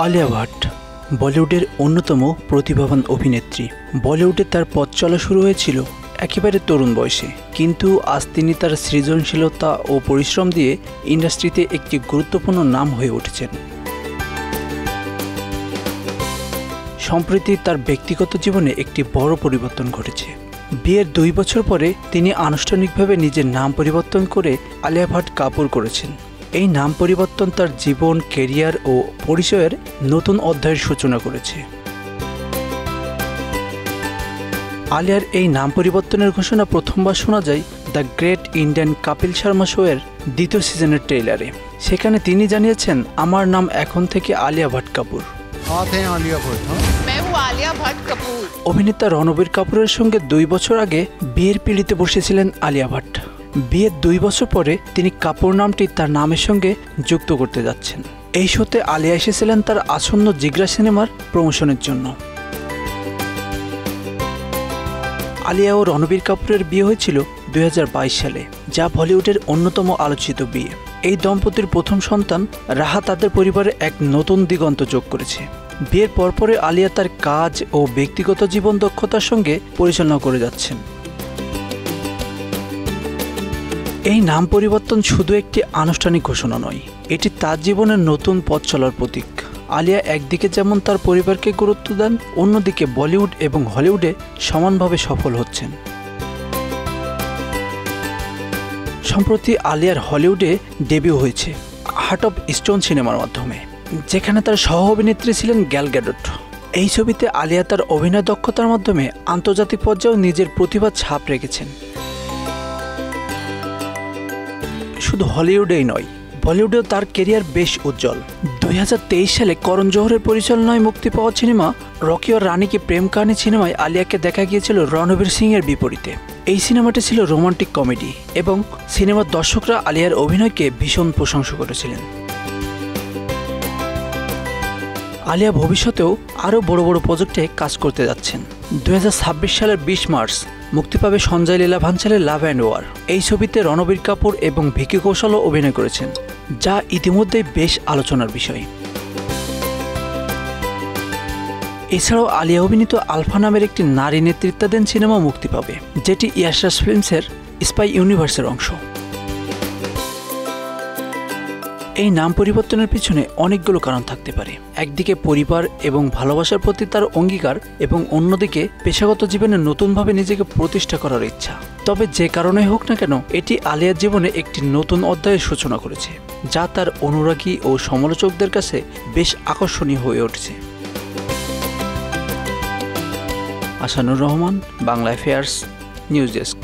আলিয়া ভাট বলিউডের অন্যতম প্রতিভাবান অভিনেত্রী। বলিউডে তার পথ চলা শুরু হয়েছিল একেবারে তরুণ বয়সে, কিন্তু আজ তিনি তার সৃজনশীলতা ও পরিশ্রম দিয়ে ইন্ডাস্ট্রিতে একটি গুরুত্বপূর্ণ নাম হয়ে উঠেছেন। সম্প্রতি তার ব্যক্তিগত জীবনে একটি বড় পরিবর্তন ঘটেছে। বিয়ের 2 বছর পরে তিনি আনুষ্ঠানিকভাবে নিজের নাম পরিবর্তন করে আলিয়া ভাট কাপুর করেছেন। এই নাম পরিবর্তন তার জীবন, ক্যারিয়ার ও পরিচয়ের নতুন অধ্যায়ের সূচনা করেছে। আলিয়ার এই নাম পরিবর্তনের ঘোষণা প্রথমবার শোনা যায় the great Indian Kapil Sharma শোয়ের 2য় সিজনের ট্রেলারে। সেখানে তিনি জানিয়েছেন, আমার নাম এখন থেকে আলিয়া ভাট কাপুর। অভিনেতা রণবীর কাপুরের সঙ্গে 2 বছর আগে বিয়ের পিঁড়িতে বসেছিলেন আলিয়া ভাট। বিয়ের 2 বছর পরে তিনি কাপুর নামটি তার নামের সঙ্গে যুক্ত করতে যাচ্ছেন। এই শোতে আলিয়া এসেছিলেন তার আসন্ন জিগরা সিনেমার প্রমোশনের জন্য। আলিয়া ও রণবীর কাপুরের বিয়ে হয়েছিল 2022 সালে, যা বলিউডের অন্যতম আলোচিত বিয়ে। এই দম্পতির প্রথম সন্তান রাহা তাদের পরিবারে এক নতুন দিগন্ত যোগ করেছে। বিয়ের পরপরে আলিয়া তার কাজ ও ব্যক্তিগত জীবন দক্ষতার সঙ্গে পরিচালনা করে যাচ্ছেন। এই নাম পরিবর্তন শুধু একটি আনুষ্ঠানিক ঘোষণা নয়, এটি তার জীবনের নতুন পথ চলার প্রতীক। আলিয়া একদিকে যেমন তার পরিবারকে গুরুত্ব দেন, অন্যদিকে বলিউড এবং হলিউডে সমানভাবে সফল হচ্ছেন। সম্প্রতি আলিয়ার হলিউডে ডেবিউ হয়েছে হার্ট অফ স্টোন সিনেমার মাধ্যমে, যেখানে তার সহ অভিনেত্রী ছিলেন গ্যাল গ্যাডট। এই ছবিতে আলিয়া তার অভিনয় দক্ষতার মাধ্যমে আন্তর্জাতিক পর্যায়েও নিজের প্রতিভার ছাপ রেখেছেন। শুধু হলিউডেই নয়, বলিউডেও তার কেরিয়ার বেশ উজ্জ্বল। 2023 সালে করণ জোহরের পরিচালনায় মুক্তি পাওয়া সিনেমা রকি और রানী কি প্রেম কাহিনী সিনেমায় আলিয়াকে দেখা গিয়েছিল রণবীর সিং এর বিপরীতে। এই সিনেমাটি ছিল রোমান্টিক কমেডি এবং সিনেমার দর্শকরা আলিয়ার অভিনয়কে ভীষণ প্রশংসা করেছিলেন। আলিয়া ভবিষ্যতেও আরও বড় বড় প্রজেক্টে কাজ করতে যাচ্ছেন। 2026 সালের 20 মার্চ মুক্তি পাবে Sanjay Leela ভাঞ্চালের love and war. এই ছবিতে রণবীর কাপুর এবং ভিকি কৌশলও অভিনয় করেছেন, যা ইতিমধ্যেই বেশ আলোচনার বিষয়। এছাড়াও আলিয়া অভিনীত আলফা নামের একটি নারী নেতৃত্বাধীন সিনেমা মুক্তি পাবে, যেটি ইয়াশরাজ ফিল্মসের স্পাই ইউনিভার্সের অংশ। এই নাম পরিবর্তনের পিছনে অনেকগুলো কারণ থাকতে পারে। একদিকে পরিবার এবং ভালোবাসার প্রতি তার অঙ্গীকার, এবং অন্যদিকে পেশাগত জীবনে নতুনভাবে নিজেকে প্রতিষ্ঠা করার ইচ্ছা। তবে যে কারণেই হোক না কেন, এটি আলিয়ার জীবনে একটি নতুন অধ্যায়ের সূচনা করেছে, যা তার অনুরাগী ও সমালোচকদের কাছে বেশ আকর্ষণীয় হয়ে উঠেছে। Asanur Rahman, Bangla affairs, news desk.